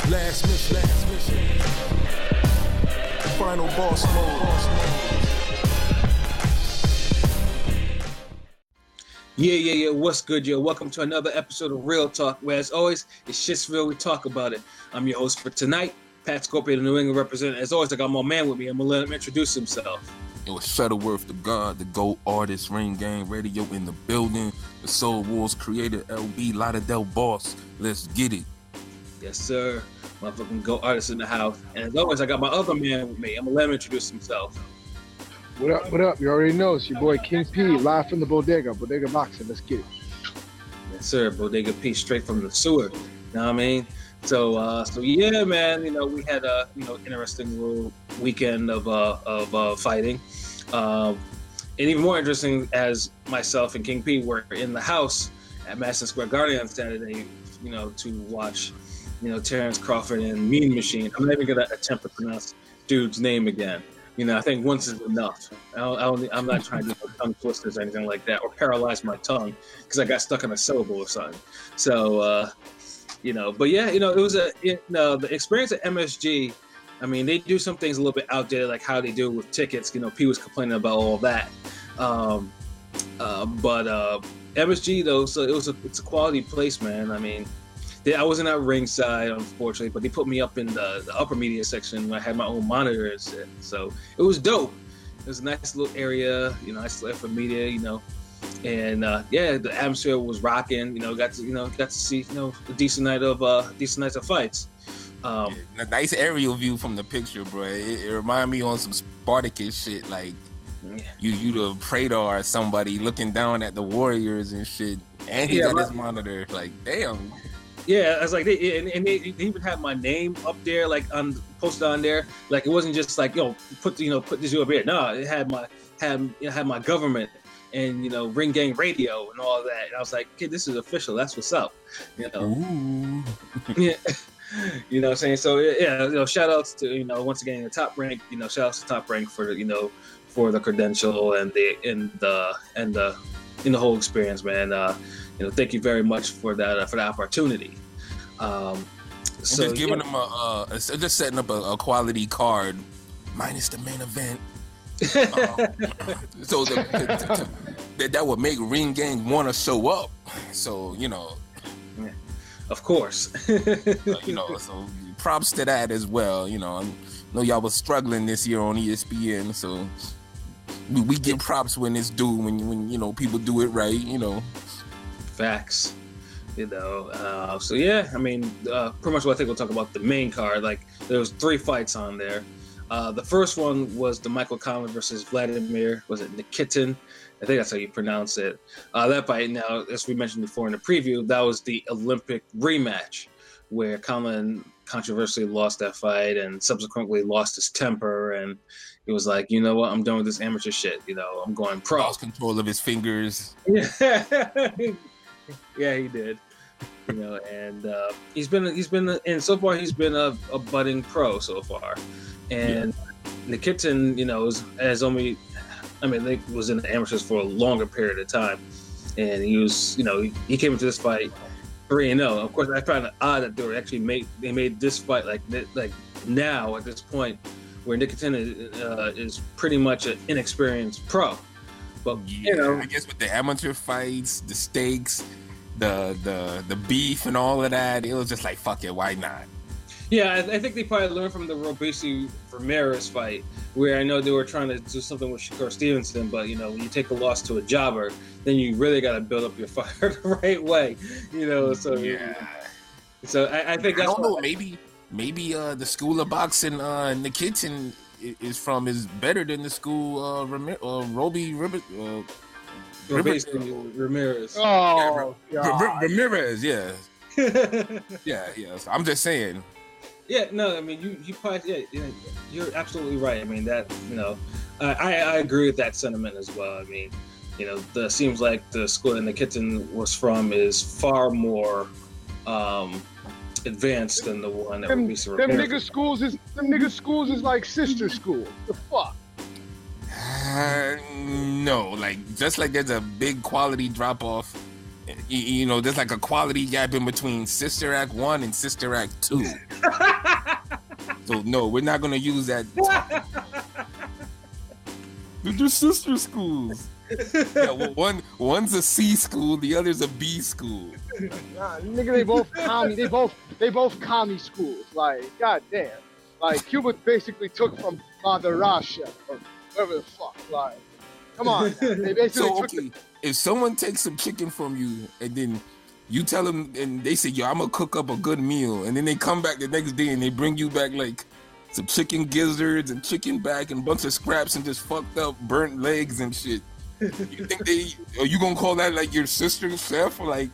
Last mission. Final boss mode. Yeah. What's good, yo? Welcome to another episode of Real Talk, where, as always, it's Shitsville. We talk about it. I'm your host for tonight, Patscorpio, the New England representative. As always, I got my man with me. I'm gonna let him introduce himself. It was Shutterworth da Gawd, the GOAT artist, Ring Gang Radio in the building, the Soul Wars creator, LB Lauderdale boss. Let's get it. Yes, sir. Motherfucking GOAT artist in the house. And as always, I got my other man with me. I'm gonna let him introduce himself. What up? You already know it's your boy King P, live from the Bodega Boxing. Let's get it. Yes, sir. Bodega P, straight from the sewer. You know what I mean? So yeah, man. You know, we had a interesting little weekend of fighting, and even more interesting as myself and King P were in the house at Madison Square Garden on Saturday. You know, to watch Terence Crawford and Mean Machine. I'm not even gonna attempt to pronounce dude's name again. You know, I think once is enough. I'm not trying to do tongue twisters or anything like that, or paralyze my tongue because I got stuck on a syllable or something. So, but yeah, it was the experience at MSG. I mean, they do some things a little bit outdated, like how they do with tickets. P was complaining about all that, but MSG though, so it's a quality place, man. I mean. I wasn't at ringside, unfortunately, but they put me up in the upper media section where I had my own monitor and shit. So it was dope. It was a nice little area, nice little for media, and the atmosphere was rocking. Got to see a decent nights of fights. A nice aerial view from the picture, bro. It reminded me on some Spartacus shit, like you the Praetor or somebody looking down at the warriors and shit, and he got his monitor. Like, damn. Yeah, I was like, they even had my name up there, like posted on there. Like, it wasn't just like, put this up here. No, it had my government and Ring Gang Radio and all that. And I was like, kid, this is official. That's what's up. Ooh. Yeah. You know what I'm saying? So yeah, shout outs to once again the Top Rank. Shout outs to Top Rank for for the credential and the whole experience, man. Thank you very much for that opportunity. Just giving them just setting up a quality card, minus the main event. So that would make Ring Gang want to show up. So yeah, of course. So props to that as well. I know y'all was struggling this year on ESPN, so we give props when it's due. When people do it right. Facts, so yeah, I mean, pretty much what I think we'll talk about the main card. Like, there was 3 fights on there. The first one was the Michael Conlan versus Vladimir, was it Nikitin? I think that's how you pronounce it. That fight, now, as we mentioned before in the preview, that was the Olympic rematch, where Conlan controversially lost that fight and subsequently lost his temper, and he was like, you know what, I'm done with this amateur shit. I'm going pro. Lost control of his fingers. Yeah, he did. And he's been and so far he's been a budding pro so far. And Nikitin, was in the amateurs for a longer period of time, and he was, he came into this fight 3-0. Of course, I find it odd that they made this fight like now at this point, where Nikitin is pretty much an inexperienced pro. But I guess with the amateur fights, the stakes, the beef and all of that, it was just like, fuck it, why not? Yeah, I think they probably learned from the Robeisy Ramirez fight, where I know they were trying to do something with Shakur Stevenson, but when you take a loss to a jobber, then you really got to build up your fight the right way. So yeah. So I think that's. I don't know. Maybe the school of boxing Nikitin is from is better than the school Ramirez. Oh, Ramirez, yeah. Yeah. So I'm just saying. Yeah, no, I mean, you probably, you're absolutely right. I mean, that, I agree with that sentiment as well. I mean, seems like the school that Nikitin was from is far more advanced than the one that would be them nigga schools is like sister school. The fuck? No, like just like there's a big quality drop off you know, there's like a quality gap in between Sister Act 1 and Sister Act 2. So no, we're not gonna use that. They're just sister schools. Yeah, well, one's a C school, the other's a B school. Nah, nigga, they both commie. They both commie schools. Like, goddamn. Like, Cuba basically took from Mother Russia or whatever the fuck. Like, come on. They basically So took okay, if someone takes some chicken from you and then you tell them and they say, yo, I'm gonna cook up a good meal, and then they come back the next day and they bring you back like some chicken gizzards and chicken back and a bunch of scraps and just fucked up burnt legs and shit. You think are you gonna call that like your sister's chef? Or like,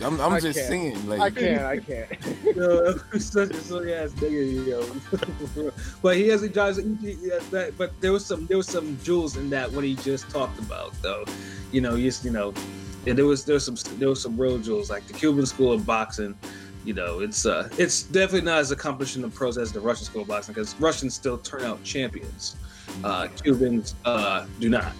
I'm just saying, like, I can't. Yo, such a silly ass nigga, yo. But he hasn't drives. But there was some jewels in that what he just talked about, though. You know, and there was some real jewels, like the Cuban school of boxing. You know, it's definitely not as accomplished in the pros as the Russian school of boxing, because Russians still turn out champions. Cubans do not.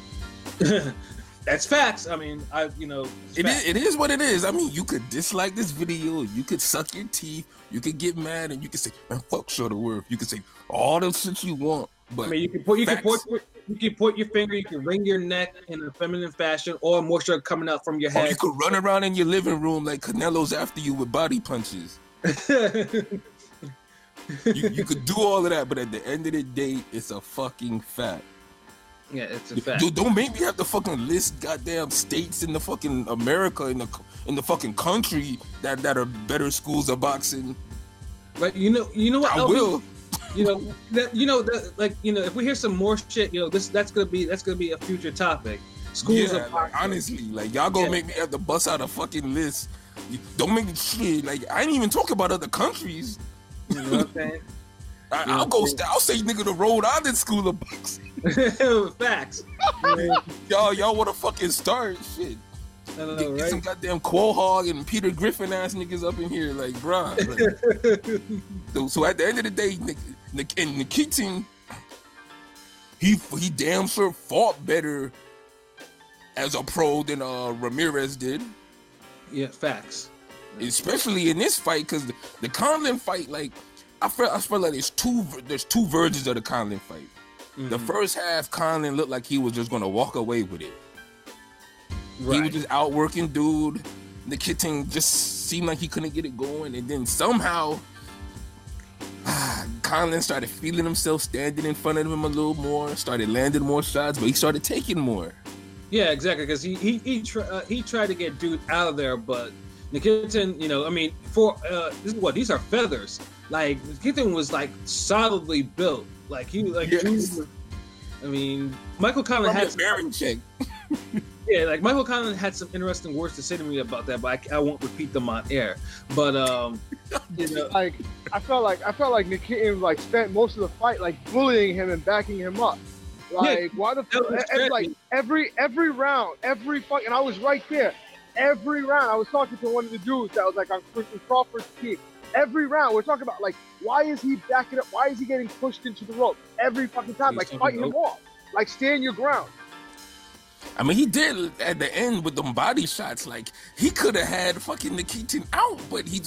That's facts. I mean, it is what it is. I mean, you could dislike this video, you could suck your teeth, you could get mad, and you could say, "Man, fuck Shutterworth." You could say all the shit you want, but I mean, you can point your finger, you can wring your neck in a feminine fashion, or moisture coming out from your head. Or you could run around in your living room like Canelo's after you with body punches. you could do all of that, but at the end of the day, it's a fucking fact. Yeah, it's a fact. Dude, don't make me have to fucking list goddamn states in the fucking America in the fucking country that are better schools of boxing. But you know what? I will. If we hear some more shit, that's gonna be a future topic. Schools of boxing. Honestly, like y'all gonna make me have to bust out a fucking list. Don't make me shit. Like I ain't even talk about other countries. You know what I'm saying? I'll say nigga the Rhode Island school of boxing. Facts. Y'all want to fucking start shit. I don't know, Get right? some goddamn Quahog and Peter Griffin ass niggas up in here, like, bruh. Like, so at the end of the day, Nikitin, he damn sure fought better as a pro than Ramirez did. Yeah, facts. Especially in this fight, because the Conlan fight, like, I feel like there's two versions of the Conlan fight. Mm-hmm. The first half, Conlan looked like he was just gonna walk away with it. Right. He was just outworking dude. Nikitin just seemed like he couldn't get it going, and then somehow Conlan started feeling himself standing in front of him a little more, started landing more shots, but he started taking more. Yeah, exactly, because he tried to get dude out of there, but Nikitin, these are feathers. Like Nikitin was like solidly built. Like yes. Michael Conlan had a bearing check. Yeah, like Michael Conlan had some interesting words to say to me about that, but I won't repeat them on air. But like I felt like Nikitin like spent most of the fight like bullying him and backing him up. Like why the fuck? Like every round, every fucking, and I was right there. Every round, I was talking to one of the dudes that was like on Crawford's team. Every round, we're talking about like, why is he backing up? Why is he getting pushed into the rope every fucking time? Like fighting him off, like stand your ground. I mean, he did at the end with them body shots. Like he could have had fucking Nikitin out, but he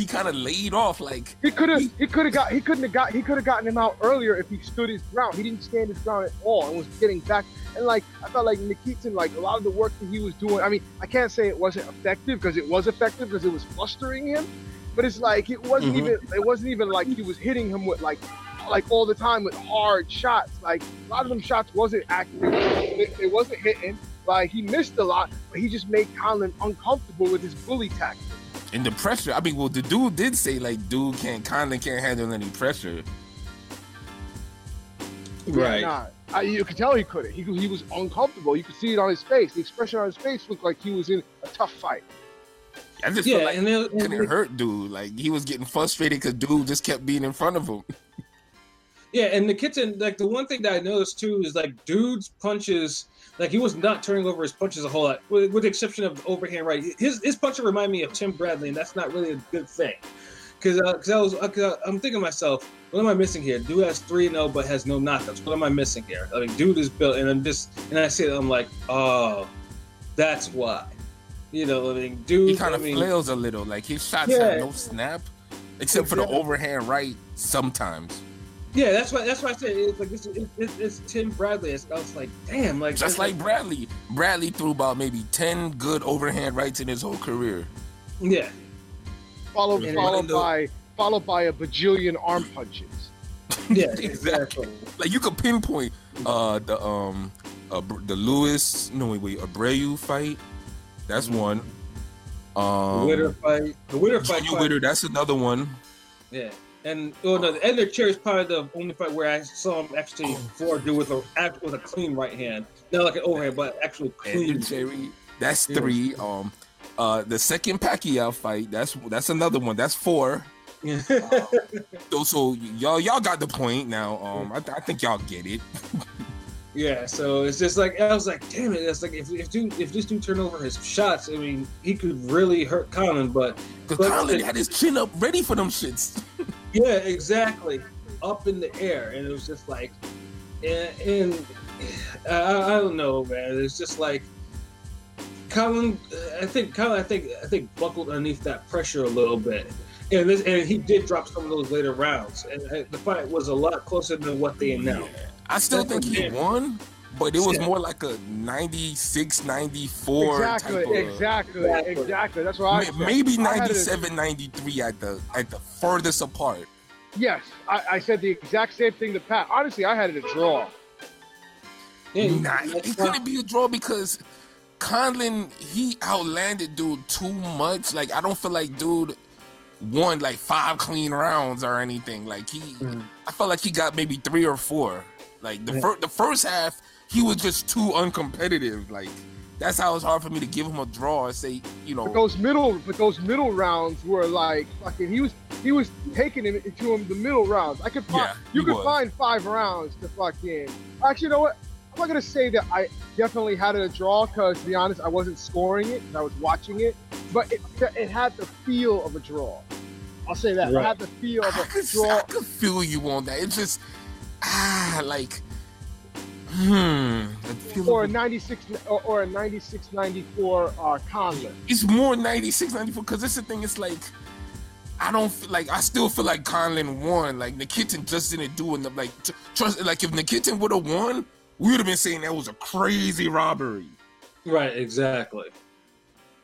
kind of laid off. Like he could have gotten him out earlier if he stood his ground. He didn't stand his ground at all and was getting back. And like I felt like Nikitin, like a lot of the work that he was doing. I mean, I can't say it wasn't effective because it was effective because it was flustering him. But it's like it wasn't even like he was hitting him with like all the time with hard shots. Like a lot of them shots wasn't accurate. It wasn't hitting. Like he missed a lot, but he just made Conlan uncomfortable with his bully tactics. And the pressure. I mean, well, the dude did say like, Conlan can't handle any pressure. Right. Yeah, nah. You could tell he couldn't. He was uncomfortable. You could see it on his face. The expression on his face looked like he was in a tough fight. I just felt like it couldn't hurt dude. Like he was getting frustrated because dude just kept being in front of him. Yeah, and Nikitin, like the one thing that I noticed too is like dude's punches, like he was not turning over his punches a whole lot, with the exception of overhand right. His punches remind me of Tim Bradley, and that's not really a good thing. I'm thinking to myself, what am I missing here? Dude has 3-0 but has no knockouts. What am I missing here? I mean, dude is built, and I say it, I'm like, oh, that's why. You know, I mean, dude. He kind of flails a little. Like his shots have no snap, except for the overhand right sometimes. Yeah, that's why I said it's like it's Tim Bradley. I was like, damn, like just like Bradley. Bradley threw about maybe 10 good overhand rights in his whole career. Yeah. Followed by a bajillion arm punches. Yeah, exactly. Like you could pinpoint the Abreu fight. That's one. The Witter fight. Witter, that's another one. Yeah. And the Ender Cherry is probably the only fight where I saw him actually do with a clean right hand, not like an overhand, but actually clean. Ender Cherry, that's 3. The second Pacquiao fight, that's another one. That's 4. Yeah. So y'all got the point now. I think y'all get it. Yeah, so it's just like I was like, damn it! It's like if this dude turned over his shots, I mean, he could really hurt Conlan, but Conlan had his chin up, ready for them shits. Yeah, exactly, up in the air, and it was just like, and I don't know, man. It's just like Conlan. I think buckled underneath that pressure a little bit, and he did drop some of those later rounds, and the fight was a lot closer than what they announced. Yeah. I still think he won, but it was more like a 96, 94 Exactly. That's what I said. Maybe 97, 93 at the furthest apart. Yes, I said the exact same thing to Pat. Honestly, I had it a draw. It couldn't be a draw because Conlan, he outlanded dude too much. Like, I don't feel like dude won like 5 clean rounds or anything. Like I felt like he got maybe 3 or 4. Like the first half, he was just too uncompetitive. Like that's how it's hard for me to give him a draw and say, you know. But those middle rounds were like fucking. He was taking him into the middle rounds. You could find 5 rounds to fucking. Actually, you know what? I'm not gonna say that I definitely had it a draw because, to be honest, I wasn't scoring it. I was watching it, but it had the feel of a draw. I'll say that. Right. It had the feel of a draw. I could feel you on that. It's just. Or a 96 or a 96-94 Conlan. It's more 96-94 because this is the thing. It's like I still feel like Conlan won. Like Nikitin just didn't do enough. Like trust. Like if Nikitin would have won, we would have been saying that was a crazy robbery. Right. Exactly.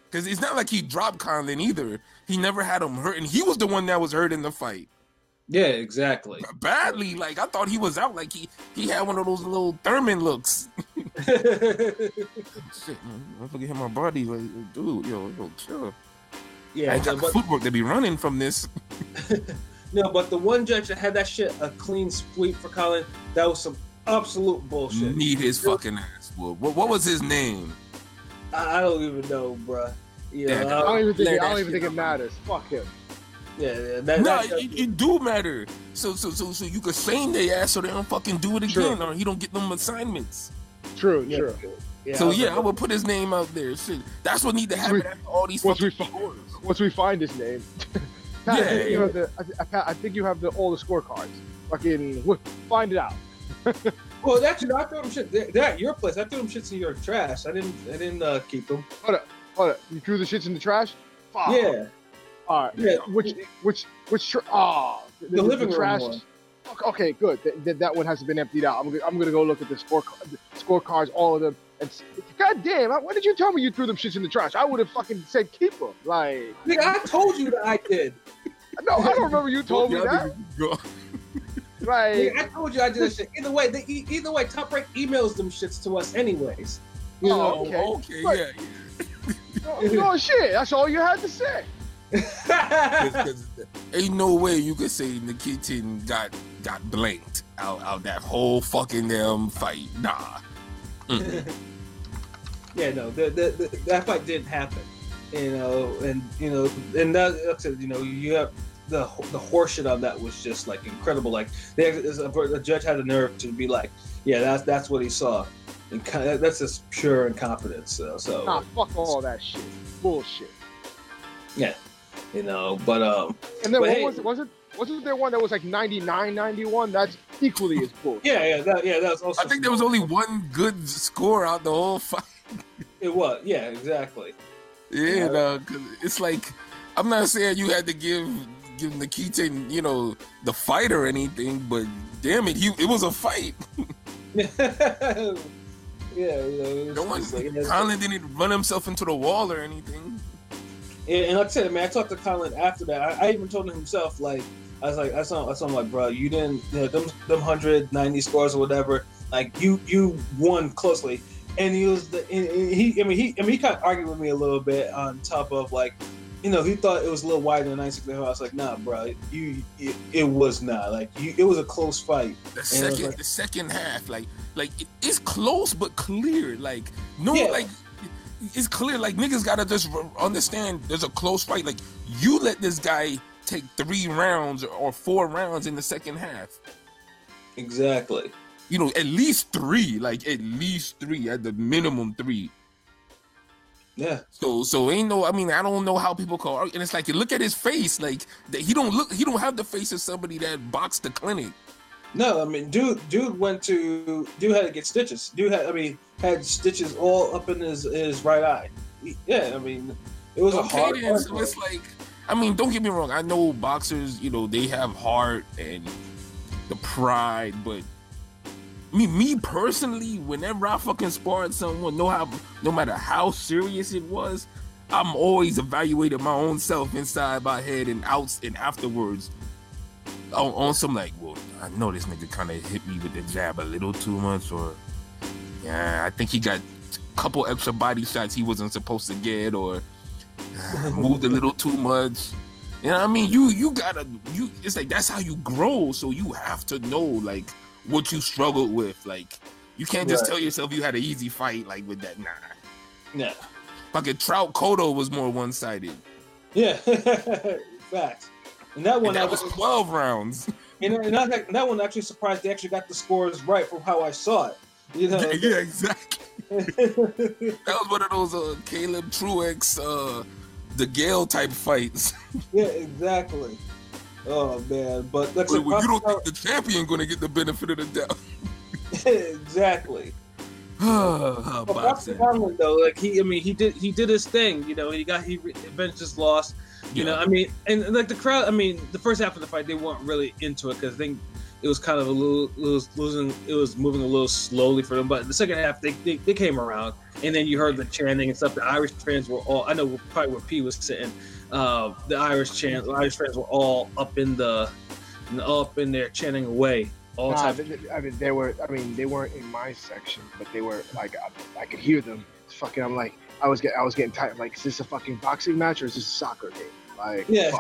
Because it's not like he dropped Conlan either. He never had him hurt, and he was the one that was hurt in the fight. Yeah, exactly. Badly, like I thought he was out. Like he had one of those little Thurman looks. Shit, man, I forget my body. Like, dude, yo, chill. Yeah, I got the footwork to be running from this. No, but the one judge that had that shit a clean sweep for Conlan, that was some absolute bullshit. Need his fucking ass. What was his name? I don't even know, bruh. I don't even think it matters. Fuck him. Yeah, it do matter. So you could shame their ass so they don't fucking do it again, or he don't get them assignments. True. Yeah, so I would put his name out there. Shit, that's what need to happen after all these. Once we find his name, Pat, I think you have all the scorecards. Fucking find it out. Well, actually, I threw them shit. They're at your place. I threw them shits in your trash. I didn't keep them. Hold up. You threw the shits in the trash? Fuck. Yeah. All right. Yeah. Which the living room trash. One. Okay, good. That one hasn't been emptied out. I'm gonna go look at the scorecards, all of them. And God damn, why did you tell me you threw them shits in the trash? I would have fucking said keep them. Like, nigga, I told you that I did. No, I don't remember you told me that. Right. I told you I did that shit. Either way, Top Rank emails them shits to us anyways. You know? Okay, yeah. No shit. That's all you had to say. Ain't no way you could say Nikitin got blanked out that whole fucking damn fight. Nah. Yeah, no, that fight didn't happen. And that, you have the horseshit on that was just like incredible. Like the judge had the nerve to be like, yeah, that's what he saw, and that's just pure incompetence. So nah, fuck all that shit, bullshit. Yeah, but And then But what hey, wasn't there one that was like 99, 91? That's equally as cool. yeah, that was also. I think there was only one good score out the whole fight. It was, yeah, exactly. Yeah, no, 'cause it's like, I'm not saying you had to give Nikitin, you know, the fight or anything, but damn it, it was a fight. Yeah, you know, No one, Conlan didn't run himself into the wall or anything. And like I said, man, I talked to Conlan after that. I even told him himself, like, I was like, I saw him like, bro, you didn't, you know, them 190 scores or whatever, like you won closely. And he kind of argued with me a little bit on top of, like, you know, he thought it was a little wider than 96. I was like, nah, bro, it was not. Like, it was a close fight. The second half, like it's close but clear. Like, no, yeah. Like, it's clear. Like, niggas gotta just understand there's a close fight. Like, you let this guy take 3 rounds or 4 rounds in the second half. Exactly. You know, at least 3. Like, at least 3, at the minimum 3. Yeah. So ain't no. I mean, I don't know how people call. And it's like, you look at his face. Like, he don't have the face of somebody that boxed the clinic. No, I mean, dude had to get stitches. Had stitches all up in his right eye. Yeah, I mean, it was a hard. So it's like, I mean, don't get me wrong. I know boxers, you know, they have heart and the pride, but me personally, whenever I fucking sparred someone, no matter how serious it was, I'm always evaluating my own self inside my head and out and afterwards. On some, like, well, I know this nigga kind of hit me with the jab a little too much, or yeah, I think he got a couple extra body shots he wasn't supposed to get, or moved a little too much. You know what I mean? It's like, that's how you grow. So you have to know, like, what you struggled with. Like, you can't just tell yourself you had an easy fight, like, with that. Nah. Yeah. Fucking Trout Cotto was more one-sided. Yeah. Facts. And that one, that was 12 rounds. And that one actually surprised. They actually got the scores right from how I saw it. You know? Yeah, exactly. That was one of those Caleb Truex, the Gale type fights. Yeah, exactly. Oh man, but like, you don't think the champion gonna get the benefit of the doubt? Exactly. Conlan, though, like, he did his thing. You know, he avenged his loss. You know, I mean, and like the crowd, I mean, the first half of the fight, they weren't really into it because I think it was kind of it was moving a little slowly for them. But the second half, they came around, and then you heard the chanting and stuff. The Irish fans were all, I know probably where P was sitting, the Irish fans were all up in there chanting away. They weren't in my section, but they were like, I could hear them. It's fucking, I'm like, I was getting tired. Like, is this a fucking boxing match or is this a soccer game? Like, yeah.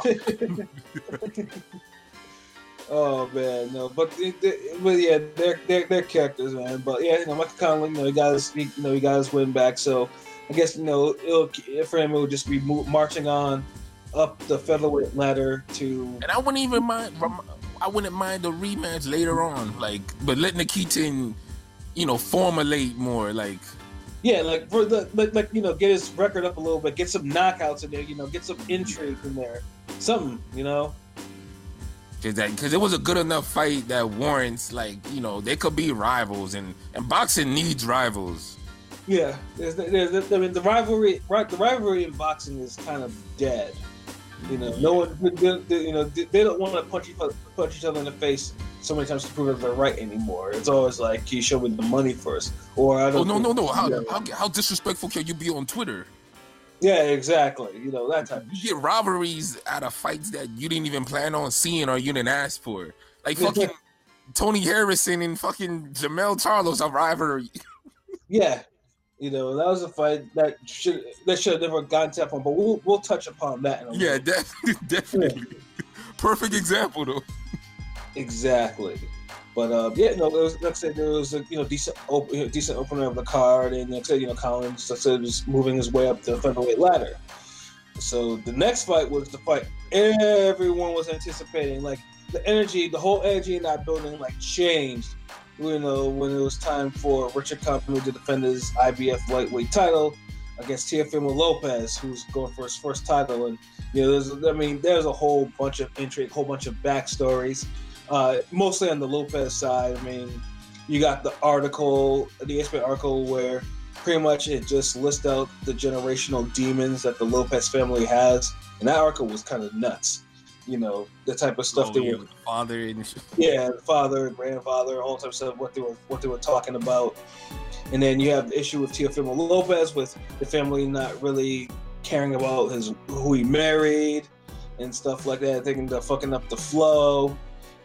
Oh man, no, but yeah, they're characters, man. But yeah, you know, Michael Conlan, he got his win back. So I guess, you know, for him, it will just be marching on up the featherweight ladder to. And I wouldn't mind the rematch later on, like, but let Nikitin, you know, formulate more, like. Yeah, like, for you know, get his record up a little bit, get some knockouts in there, you know, get some intrigue in there, something, you know. Because it was a good enough fight that warrants, like, you know, they could be rivals, and boxing needs rivals. Yeah, the rivalry in boxing is kind of dead. You know, no one, you know, they don't want to punch each other in the face so many times to prove that they're right anymore. It's always like, can you show me the money first? Or I don't. No. How disrespectful can you be on Twitter? Yeah, exactly. You know, that type. You get rivalries out of fights that you didn't even plan on seeing or you didn't ask for. Like fucking Tony Harrison and fucking Jamel Charlo's a rivalry. Yeah. You know, that was a fight that should have never gotten to that point, but we'll touch upon that in a minute. Definitely. Yeah. Perfect example though. Exactly. But yeah, no, it was, like I said, there was a decent opener of the card, and like I said, Conlan was moving his way up the featherweight ladder. So the next fight was the fight everyone was anticipating. Like, the whole energy in that building like changed. You know, when it was time for Richard Commey to defend his IBF lightweight title against Teofimo Lopez, who's going for his first title. And there's a whole bunch of intrigue, whole bunch of backstories, mostly on the Lopez side. I mean, you got the ESPN article where pretty much it just lists out the generational demons that the Lopez family has, and that article was kind of nuts. The type of stuff the father and shit. Yeah, the father, grandfather, all types of stuff, what they were talking about. And then you have the issue with Teofimo Lopez, with the family not really caring about who he married and stuff like that, thinking they're fucking up the flow.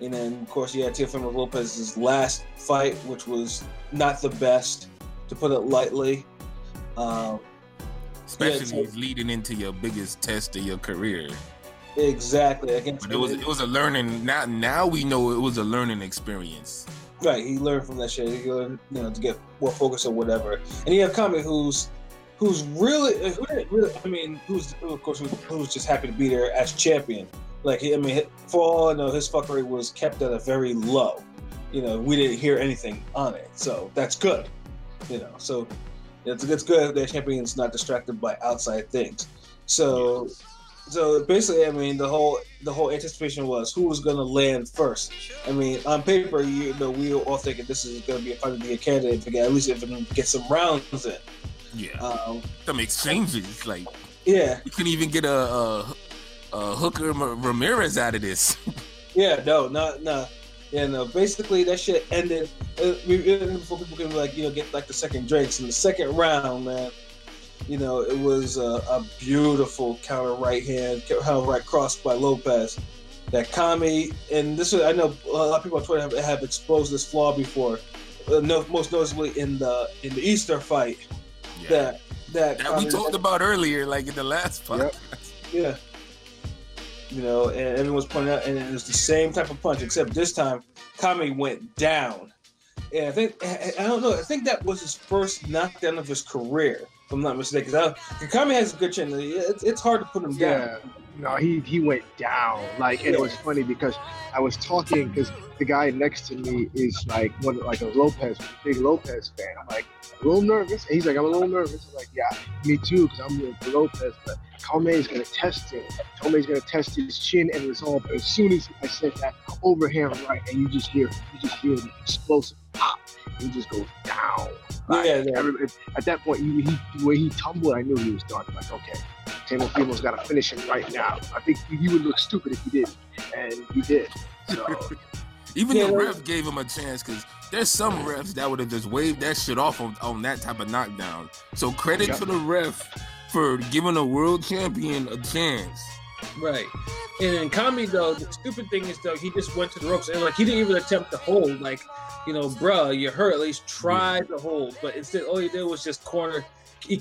And then, of course, you had Teofimo Lopez's last fight, which was not the best, to put it lightly. Especially leading into your biggest test of your career. Exactly. But it was a learning. Now we know it was a learning experience. Right. He learned from that shit. He learned, to get more focused or whatever. And you have Commey, who's really, who's just happy to be there as champion. Like, for all I know, his fuckery was kept at a very low. We didn't hear anything on it, so that's good. So it's good that champion's not distracted by outside things. So. Yes. So basically, the whole anticipation was who was going to land first. On paper, we were all thinking this is going to be a fight of the candidate at least if it can get some rounds in. Yeah. Some exchanges, like you couldn't even get a Hooker Ramirez out of this. Yeah, no. Yeah, no. Basically, that shit ended before people can get like the second drinks in the second round, man. It was a beautiful counter right cross by Lopez. That Commey, and this I know a lot of people on Twitter have exposed this flaw before. Most noticeably in the Easter fight. Yeah. That we talked about earlier, like in the last fight. Yep. Yeah. And everyone's pointing out, and it was the same type of punch, except this time Commey went down. And I think that was his first knockdown of his career, if I'm not mistaken. Commey has a good chin. It's hard to put him down. No, he went down. And it was funny because I was talking because the guy next to me is a big Lopez fan. I'm like, a little nervous. And he's like, I'm a little nervous. I'm like, yeah, me too, because I'm rooting for Lopez. But Commey is going to test him. Commey's going to test his chin and resolve. But as soon as I said that overhand right, and you just hear the explosive pop. He just goes down. At that point, when he tumbled, I knew he was done. Like, okay, Teofimo's got to finish him right now. I think he would look stupid if he didn't, and he did. So even the ref gave him a chance, because there's some refs that would have just waved that shit off on that type of knockdown. So credit to the ref for giving a world champion a chance. Right. And in Commey, though, the stupid thing is, though, he just went to the ropes and he didn't even attempt to hold. Like, bruh, you're hurt. At least try to hold. But instead, all he did was just corner. He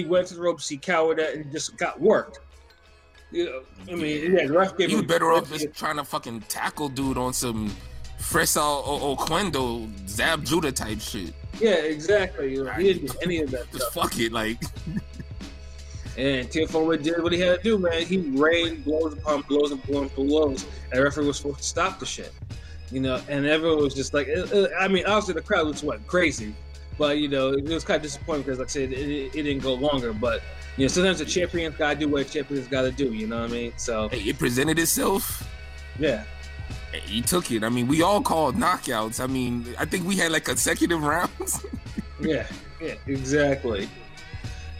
went to the ropes. He cowered at and just got worked. The ref gave him. He was better off just trying to fucking tackle dude on some Fresa Oquendo Zab Judah type shit. Yeah, exactly. He didn't do any of that just stuff. Fuck it, like. And Teofimo did what he had to do, man. He rained blows upon blows and blows. And the referee was supposed to stop the shit. And everyone was just like, obviously the crowd was went crazy. But, it was kind of disappointing because, like I said, it didn't go longer. But, sometimes the champions got to do what a champion's got to do, you know what I mean? So it presented itself. Yeah. He took it. We all called knockouts. I think we had like consecutive rounds. Yeah, exactly.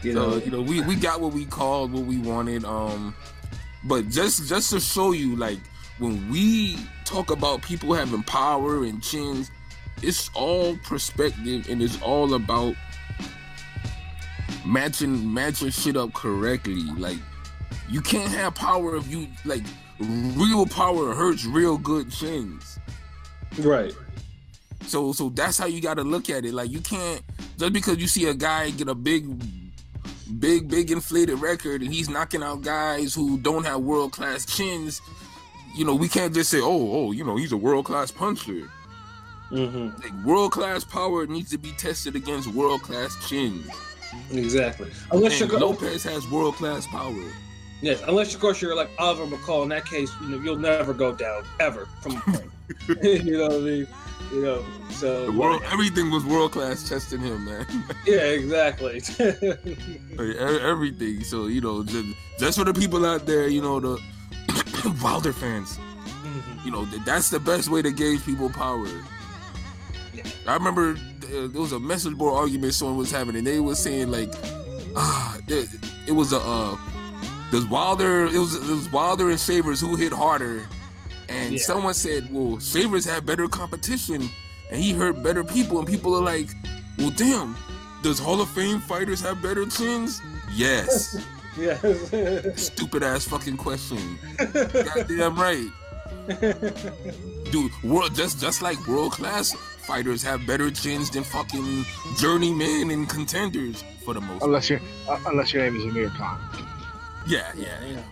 We got what we called, what we wanted. But just to show you, like, when we talk about people having power and chins, it's all perspective and it's all about matching shit up correctly. Like, you can't have power if you like real power hurts real good chins. Right. So that's how you got to look at it. Like, you can't just because you see a guy get a big inflated record and he's knocking out guys who don't have world-class chins, we can't just say, he's a world-class puncher. Mm-hmm. Like, world-class power needs to be tested against world-class chins. Exactly. Lopez has world-class power. Yes, unless of course you're like Oliver McCall. In that case, you'll never go down ever from a point. You know what I mean? You know, so everything was world class testing him, man. Yeah, exactly. Everything. So you know, just for the people out there, you know, the Wilder fans. You know, that's the best way to gauge people power. Yeah. I remember there was a message board argument someone was having, and they was saying like, it was Wilder and Shavers who hit harder, and someone said, well, Shavers had better competition, and he hurt better people, and people are like, well, damn, does Hall of Fame fighters have better chins? Yes. Yes. Stupid ass fucking question. Goddamn right. Dude, just like world class fighters have better chins than fucking journeymen and contenders for the most. Unless your name is Amir Khan. Yeah.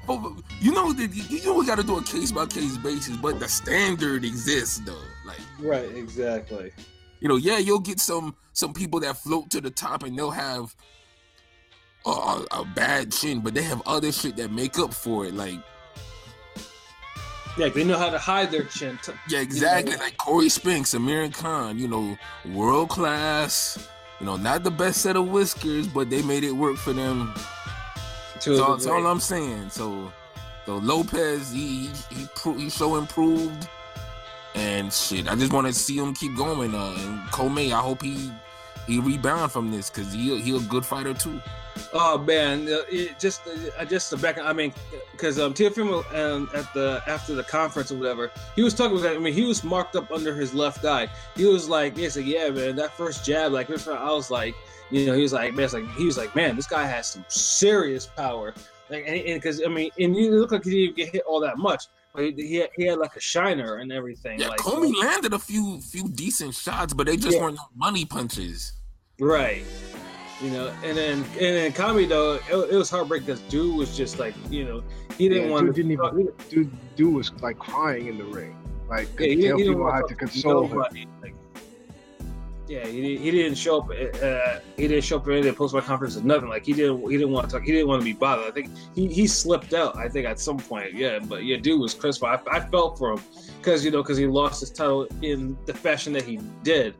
But you know we got to do a case by case basis, but the standard exists though. Like right, exactly. You know, yeah, you'll get some people that float to the top and they'll have a bad chin, but they have other shit that make up for it, like. Yeah, they know how to hide their chin. Yeah, exactly. You know? Like Corey Spinks, Amir Khan, you know, world class. You know, not the best set of whiskers, but they made it work for them. That's all I'm saying. So Lopez, he so improved, and shit. I just want to see him keep going. And Commey, I hope he rebound from this because he a good fighter too. Oh man, just the back. I mean, because Teofimo after the conference or whatever, he was talking about. I mean, he was marked up under his left eye. He was like, yeah, man, that first jab, like I was like, you know, he was like, man, this guy has some serious power. Like, and because I mean, and you look like he didn't even get hit all that much. But he had like a shiner and everything. Yeah, like, Commey landed a few decent shots, but they just weren't money punches. Right. You know, and then Commey though, it was heartbreaking because dude was just like, you know, he didn't want to. Dude was like crying in the ring, like he didn't people had to console him. Like, yeah, he didn't show up. He didn't show up at any post-fight conference or nothing. Like he didn't want to talk. He didn't want to be bothered. I think he slipped out. I think at some point. Yeah, but yeah, dude was crestfallen. I felt for him because he lost his title in the fashion that he did.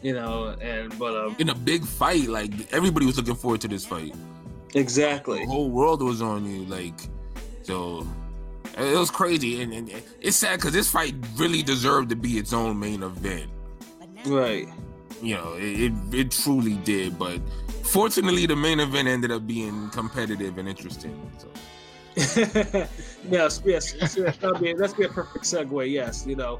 You know, but in a big fight, like everybody was looking forward to this fight. Exactly. The whole world was on you, like, so it was crazy, and it's sad because this fight really deserved to be its own main event. Right. You know, it truly did, but fortunately, the main event ended up being competitive and interesting. So. yes, that'd be a perfect segue. Yes, you know.